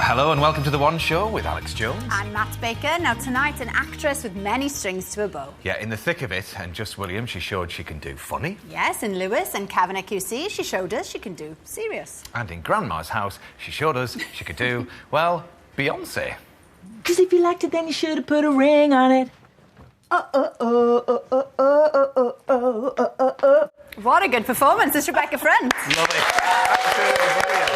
Hello and welcome to The One Show with Alex Jones. And Matt Baker. Now tonight, an actress with many strings to her bow. Yeah, in the thick of it, and Just Williams, she showed she can do funny. Yes, in Lewis and Kavanagh QC, she showed us she can do serious. And in Grandma's House, she showed us she could do, well, Beyonce. 'Cause if you liked it, then you should have put a ring on it. What a good performance, this Rebecca Friend. Love it. Absolutely brilliant.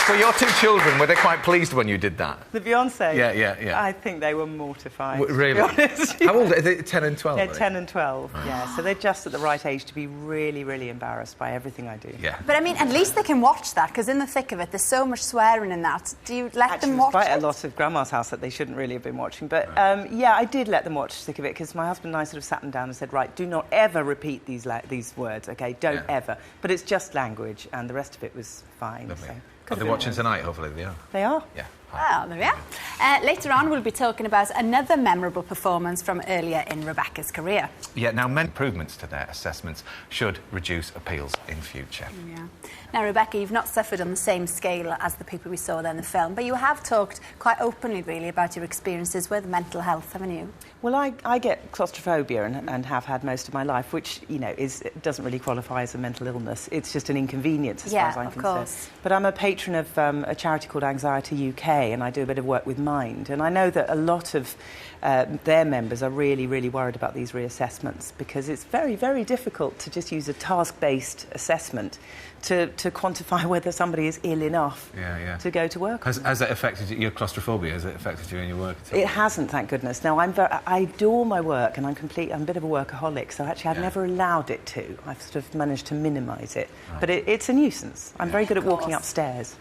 So your two children, were they quite pleased when you did that? The Beyonce? Yeah. I think they were mortified. Really? To be honest. How old are they? 10 and 12? They're 10 and 12, yeah. So they're just at the right age to be really, really embarrassed by everything I do. Yeah. But I mean, at least they can watch that, because in the thick of it, there's so much swearing in that. Do you let them watch quite it? a lot of Grandma's House that they shouldn't really have been watching. But yeah, I did let them watch the thick of it, because my husband and I sort of sat them down and said, right, do not ever repeat these words, OK? Don't ever. But it's just language, and the rest of it was fine. Lovely. So. Are they watching tonight? Hopefully they are. They are. Yeah. Well, there we are. Later on, we'll be talking about another memorable performance from earlier in Rebecca's career. Yeah, now, improvements to their assessments should reduce appeals in future. Yeah. Now, Rebecca, you've not suffered on the same scale as the people we saw there in the film, but you have talked quite openly, really, about your experiences with mental health, haven't you? Well, I get claustrophobia and have had most of my life, which, you know, doesn't really qualify as a mental illness. It's just an inconvenience as far as I'm concerned. Course. But I'm a patron of a charity called Anxiety UK, and I do a bit of work with Mind. And I know that a lot of their members are really, really worried about these reassessments, because it's very, very difficult to just use a task-based assessment to quantify whether somebody is ill enough to go to work. Has that affected your claustrophobia? Has it affected you in your work at all? It hasn't, thank goodness. No, I adore my work, and I'm a bit of a workaholic, so actually I've never allowed it to. I've sort of managed to minimise it. Right. But it's a nuisance. I'm very good at walking upstairs.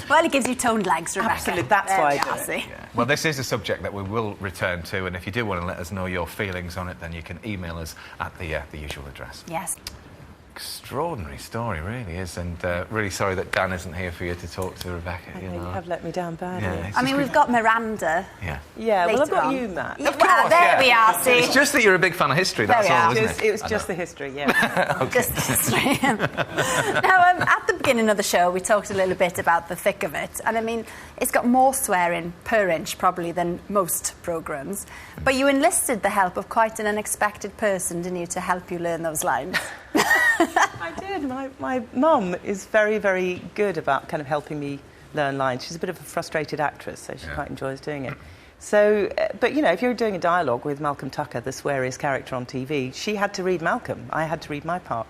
Well, it gives you toned legs, Rebecca. Absolutely, that's why I do it. Yeah. Well, this is a subject that we will return to, and if you do want to let us know your feelings on it, then you can email us at the usual address. Yes. extraordinary story, really is, and really sorry that Dan isn't here for you to talk to, Rebecca. You have let me down badly. Yeah, I mean, we've got Miranda. Yeah, well, I've got on. you, Matt. Of course, there we are, see. It's just that you're a big fan of history, that's all, isn't it? It was just the history, yeah. Okay. Just the history. Now, at the beginning of the show, we talked a little bit about the thick of it, and I mean, it's got more swearing per inch, probably, than most programmes. But you enlisted the help of quite an unexpected person, didn't you, to help you learn those lines? I did. My mum is very, very good about kind of helping me learn lines. She's a bit of a frustrated actress, so she quite enjoys doing it. So, but, you know, if you're doing a dialogue with Malcolm Tucker, the sweariest character on TV, she had to read Malcolm. I had to read my part.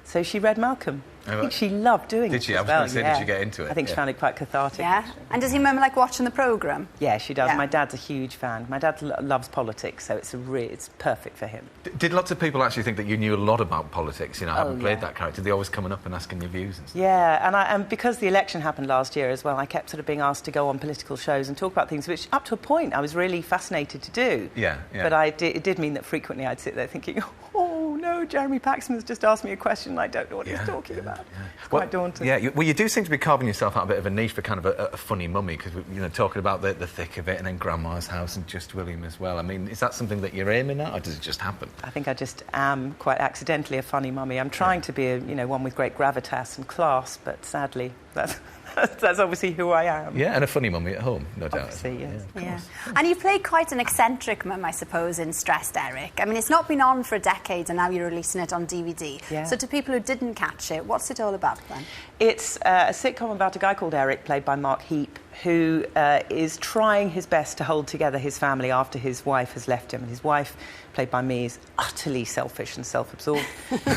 So she read Malcolm. I think she loved doing it. Did she? I was going to say, did she get into it? I think she found it quite cathartic. Yeah. And does your mum like watching the programme? Yeah, she does. Yeah. My dad's a huge fan. My dad loves politics, so it's perfect for him. Did lots of people actually think that you knew a lot about politics? You know, having played that character, they always coming up and asking your views and stuff. Yeah, and because the election happened last year as well, I kept sort of being asked to go on political shows and talk about things which, up to a point, I was really fascinated to do. Yeah. But it did mean that frequently I'd sit there thinking, oh no, Jeremy Paxman's just asked me a question and I don't know what he's talking about. It's quite daunting. Yeah, you do seem to be carving yourself out a bit of a niche for kind of a funny mummy, because you know, talking about the thick of it, and then Grandma's House and Just William as well. I mean, is that something that you're aiming at, or does it just happen? I think I just am quite accidentally a funny mummy. I'm trying to be one with great gravitas and class, but sadly that's obviously who I am. Yeah, and a funny mummy at home, no doubt. Obviously, yes. Yeah. And you've played quite an eccentric mum, I suppose, in Stressed Eric. I mean, it's not been on for a decade, and now you're releasing it on DVD. Yeah. So to people who didn't catch it, what's it all about then? It's a sitcom about a guy called Eric, played by Mark Heap, who is trying his best to hold together his family after his wife has left him. And his wife, played by me, is utterly selfish and self-absorbed.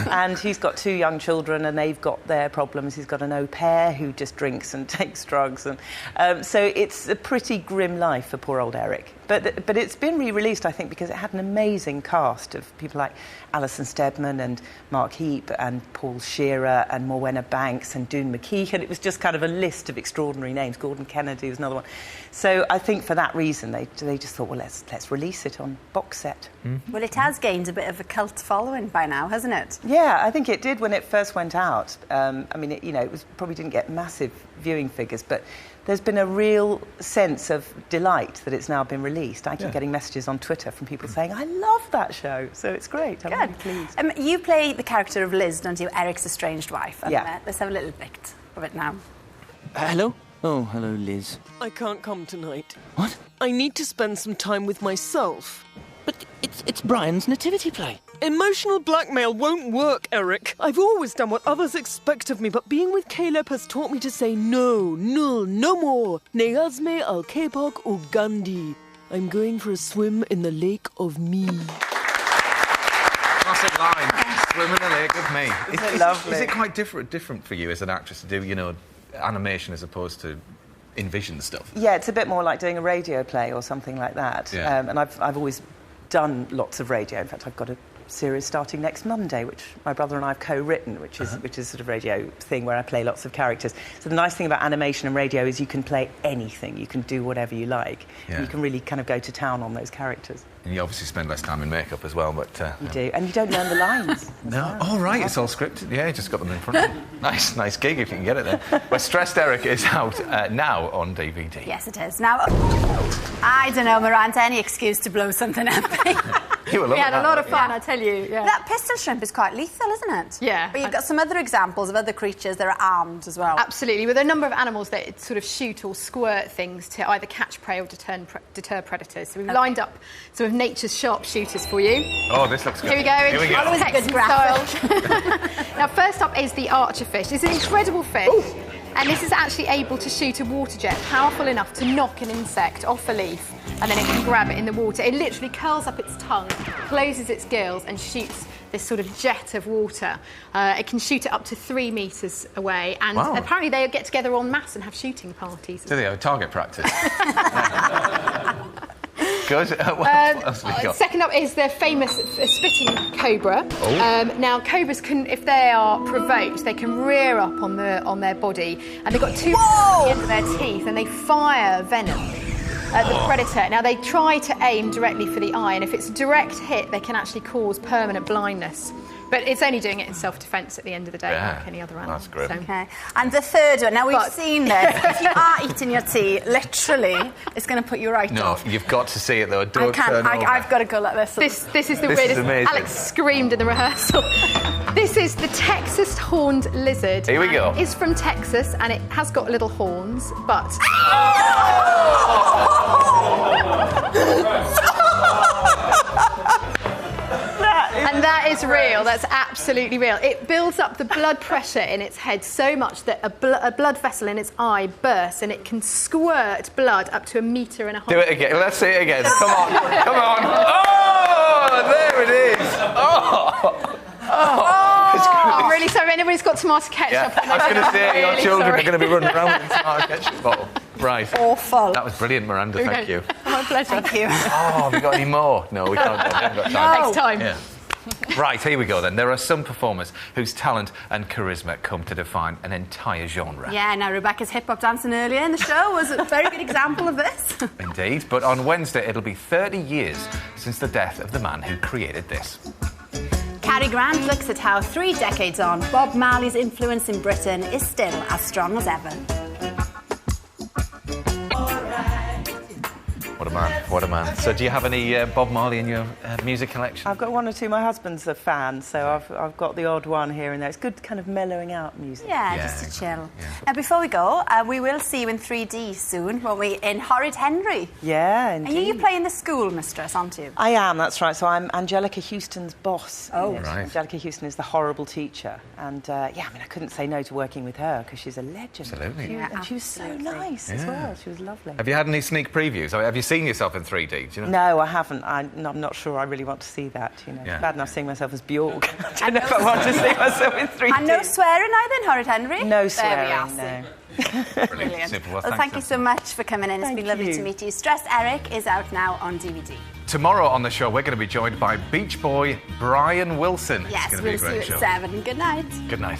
And he's got 2 young children, and they've got their problems. He's got an au pair who just drinks and takes drugs. And so it's a pretty grim life for poor old Eric. But it's been re-released, I think, because it had an amazing cast of people like Alison Steadman and Mark Heap and Paul Shearer and Morwenna Banks and Doon McKeek, and it was just kind of a list of extraordinary names. Gordon Kennedy was another one. So I think for that reason they just thought, well, let's release it on box set. Mm-hmm. Well, it has gained a bit of a cult following by now, hasn't it? Yeah, I think it did when it first went out. I mean, it probably didn't get massive viewing figures, but there's been a real sense of delight that it's now been released. I keep getting messages on Twitter from people saying, I love that show, so it's great. I'm really pleased. You play the character of Liz, don't you, Eric's estranged wife? Yeah. Let's have a little bit. of it now. Hello? Oh, hello, Liz. I can't come tonight. What? I need to spend some time with myself. But it's Brian's nativity play. Emotional blackmail won't work, Eric. I've always done what others expect of me, but being with Caleb has taught me to say no more. Neazme al kepok ugandi. I'm going for a swim in the lake of me. Classic line. Swim in the lake of me. Isn't it lovely? Is it quite different for you as an actress to do, animation as opposed to envision stuff? Yeah, it's a bit more like doing a radio play or something like that. Yeah. And I've always done lots of radio. In fact, I've got a series starting next Monday, which my brother and I have co-written, which is sort of radio thing where I play lots of characters. So the nice thing about animation and radio is you can play anything. You can do whatever you like. Yeah. You can really kind of go to town on those characters. And you obviously spend less time in makeup as well, but... You do. And you don't learn the lines. No. Oh, right, it's all scripted. Yeah, you just got them in front of you. Nice gig if you can get it there. Well, Stressed Eric is out now on DVD. Yes, it is. Now, I don't know, Miranda, any excuse to blow something up. You were We had a loving lot that, of fun, I tell you. Yeah. That pistol shrimp is quite lethal, isn't it? Yeah. But you've got some other examples of other creatures that are armed as well. Absolutely. With a number of animals that sort of shoot or squirt things to either catch prey or deter predators. So we've lined up some of nature's sharpshooters for you. Oh, this looks good. Here we go. Here we go. Always a good graphic. Now, first up is the archerfish. It's an incredible fish. And this is actually able to shoot a water jet powerful enough to knock an insect off a leaf, and then it can grab it in the water. It literally curls up its tongue, closes its gills, and shoots this sort of jet of water. It can shoot it up to 3 metres away, and Wow. apparently they get together en masse and have shooting parties. Do they have target practice? Good. What else have we got? Second up is the famous spitting cobra. Oh. Now, cobras can, if they are provoked, they can rear up on their body, and they've got 2 at the end of their teeth, and they fire venom at the predator. Now, they try to aim directly for the eye, and if it's a direct hit, they can actually cause permanent blindness. But it's only doing it in self-defence at the end of the day, Yeah, like any other animal. that's grim. So- Okay. And the third one, now we've But- seen this. If you are eating your tea, literally, it's going to put you right No, off. you've got to see it though. I Don't can't. turn over. I've got to go like this. This is the This is weirdest. amazing. Alex screamed in the rehearsal. This is the Texas horned lizard. Here we and go. It's from Texas and it has got little horns, but and that is real. That's absolutely real. It builds up the blood pressure in its head so much that a blood vessel in its eye bursts, and it can squirt blood up to 1.5 meters. Do it again. Let's see it again. Come on. Come on. Oh, there it is. Oh. I'm really sorry. Anybody's got tomato ketchup. Yeah, on their I was going to say, your really children sorry. are going to be running around with a tomato ketchup bottle. Right. Awful. That was brilliant, Miranda. Thank you. My pleasure. Thank you. Oh, have we got any more? No, we can't. We haven't got time. Next time. Yeah. Right, here we go then. There are some performers whose talent and charisma come to define an entire genre. Yeah, now Rebecca's hip-hop dancing earlier in the show was a very good example of this. Indeed, but on Wednesday it'll be 30 years since the death of the man who created this. Cary Grant looks at how 3 decades on, Bob Marley's influence in Britain is still as strong as ever. What a man, what a man. So do you have any Bob Marley in your music collection? I've got 1 or 2. My husband's a fan, so I've got the odd one here and there. It's good kind of mellowing out music. Yeah, Yeah, just to chill. yeah. Now, before we go, we will see you in 3D soon, won't we, in Horrid Henry. Yeah, And indeed. you're playing the school mistress, aren't you? I am, that's right. So I'm Angelica Houston's boss. Oh. in it. Right. Angelica Houston is the horrible teacher. And, yeah, I mean, I couldn't say no to working with her because she's a legend. Absolutely. Yeah, And she was so absolutely. nice as Yeah. well. She was lovely. Have you had any sneak previews? Have you seen yourself in 3D? Do you know? No, I haven't. I'm not sure I really want to see that, you know. Yeah. It's bad enough seeing myself as Bjork. I don't know if I want to see myself in 3D. And no swearing either in Horrid Henry? No There we are, swearing, see. no. Brilliant. Super. Well, Thanks, thank you so much for coming in. It's Thank been lovely you. to meet you. Stressed Eric is out now on DVD. Tomorrow on the show, we're going to be joined by Beach Boy Brian Wilson. Yes, it's going to we'll be a see you great at show. 7. Good night. Good night.